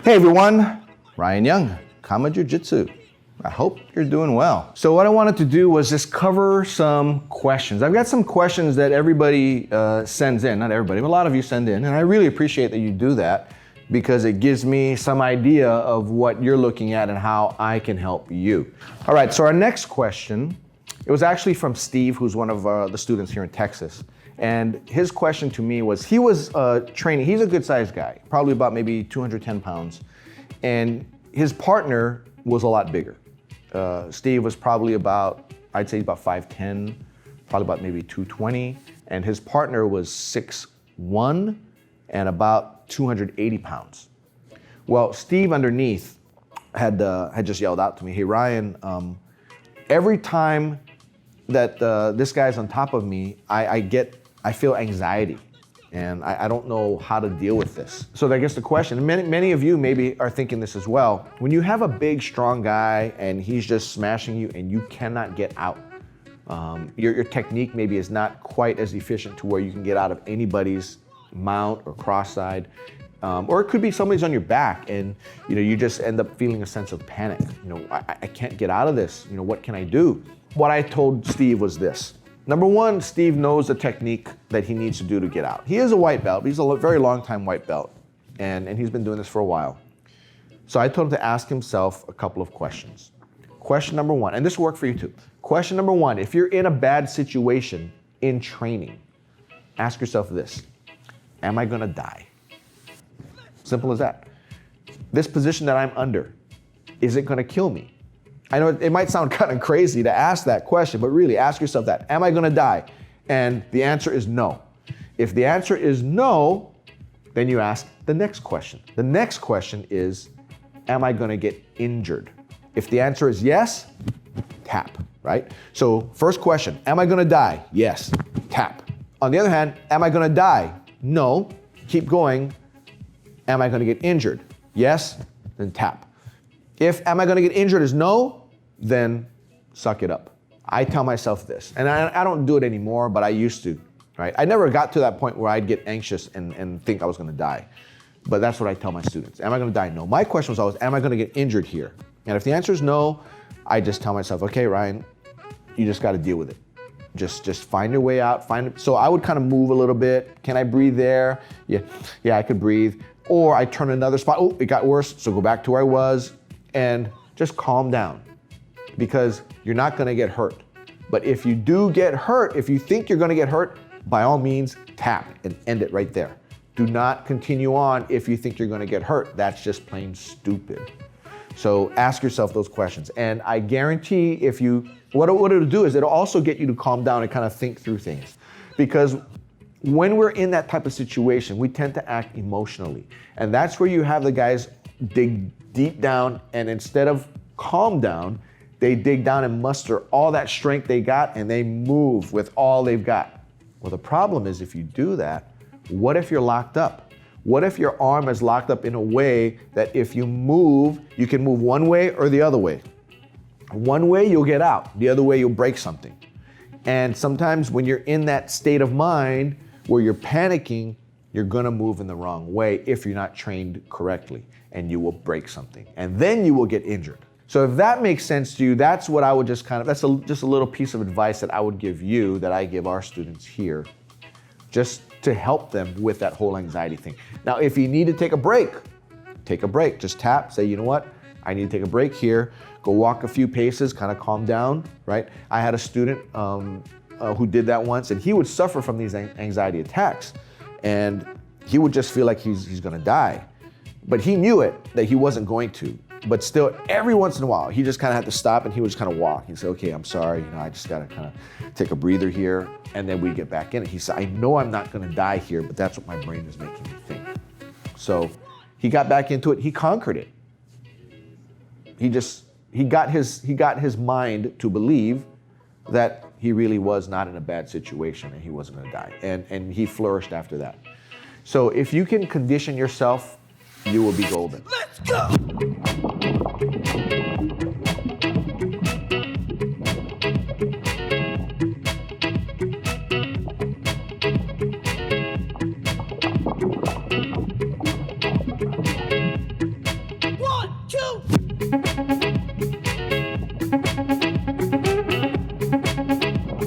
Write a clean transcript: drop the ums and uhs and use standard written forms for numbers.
Hey everyone, Ryan Young, Kama Jiu-Jitsu. I hope you're doing well. So what I wanted to do was just cover some questions. I've got some questions that everybody sends in, not everybody, but a lot of you send in, and I really appreciate that you do that because it gives me some idea of what you're looking at and how I can help you. All right, so our next question, it was actually from Steve, who's one of the students here in Texas. And his question to me was, he was training, he's a good sized guy, probably about maybe 210 pounds. And his partner was a lot bigger. Steve was probably about, I'd say about 5'10", probably about maybe 220. And his partner was 6'1" and about 280 pounds. Well, Steve underneath had just yelled out to me, hey Ryan, every time that this guy's on top of me, I feel anxiety, and I don't know how to deal with this. So I guess the question, and many of you maybe are thinking this as well, when you have a big, strong guy and he's just smashing you and you cannot get out, your technique maybe is not quite as efficient to where you can get out of anybody's mount or cross side, or it could be somebody's on your back and you just end up feeling a sense of panic. I can't get out of this. What can I do? What I told Steve was this. Number one, Steve knows the technique that he needs to do to get out. He is a white belt. He's a very long time white belt, and he's been doing this for a while. So I told him to ask himself a couple of questions. Question number one, and this will work for you too. Question number one, if you're in a bad situation in training, ask yourself this: am I gonna die? Simple as that. This position that I'm under, is it gonna kill me? I know it might sound kind of crazy to ask that question, but really ask yourself that. Am I gonna die? And the answer is no. If the answer is no, then you ask the next question. The next question is, am I gonna get injured? If the answer is yes, tap, right? So first question, am I gonna die? Yes, tap. On the other hand, am I gonna die? No, keep going. Am I gonna get injured? Yes, then tap. If am I gonna get injured is no, then suck it up. I tell myself this, and I don't do it anymore, but I used to, right? I never got to that point where I'd get anxious and think I was gonna die. But that's what I tell my students. Am I gonna die? No. My question was always, am I gonna get injured here? And if the answer is no, I just tell myself, okay, Ryan, you just gotta deal with it. Just find your way out, so I would kind of move a little bit. Can I breathe there? Yeah, I could breathe. Or I turn another spot, oh, it got worse, so go back to where I was, and just calm down. Because you're not gonna get hurt. But if you do get hurt, if you think you're gonna get hurt, by all means, tap and end it right there. Do not continue on if you think you're gonna get hurt. That's just plain stupid. So ask yourself those questions. And I guarantee what it'll do is it'll also get you to calm down and kind of think through things. Because when we're in that type of situation, we tend to act emotionally. And that's where you have the guys dig deep down, and instead of calm down, they dig down and muster all that strength they got and they move with all they've got. Well, the problem is if you do that, what if you're locked up? What if your arm is locked up in a way that if you move, you can move one way or the other way? One way you'll get out, the other way you'll break something. And sometimes when you're in that state of mind where you're panicking, you're gonna move in the wrong way if you're not trained correctly, and you will break something. And then you will get injured. So if that makes sense to you, that's what I would just just a little piece of advice that I would give you, that I give our students here, just to help them with that whole anxiety thing. Now, if you need to take a break, take a break. Just tap, say, you know what? I need to take a break here. Go walk a few paces, kind of calm down, right? I had a student who did that once, and he would suffer from these anxiety attacks, and he would just feel like he's gonna die. But he knew it, that he wasn't going to. But still, every once in a while, he just kind of had to stop and he would just kind of walk. He'd say, okay, I'm sorry, I just gotta kind of take a breather here, and then we get back in it. He said, I know I'm not gonna die here, but that's what my brain is making me think. So he got back into it, he conquered it. He got his mind to believe that he really was not in a bad situation and he wasn't gonna die. And he flourished after that. So if you can condition yourself, you will be golden. Let's go!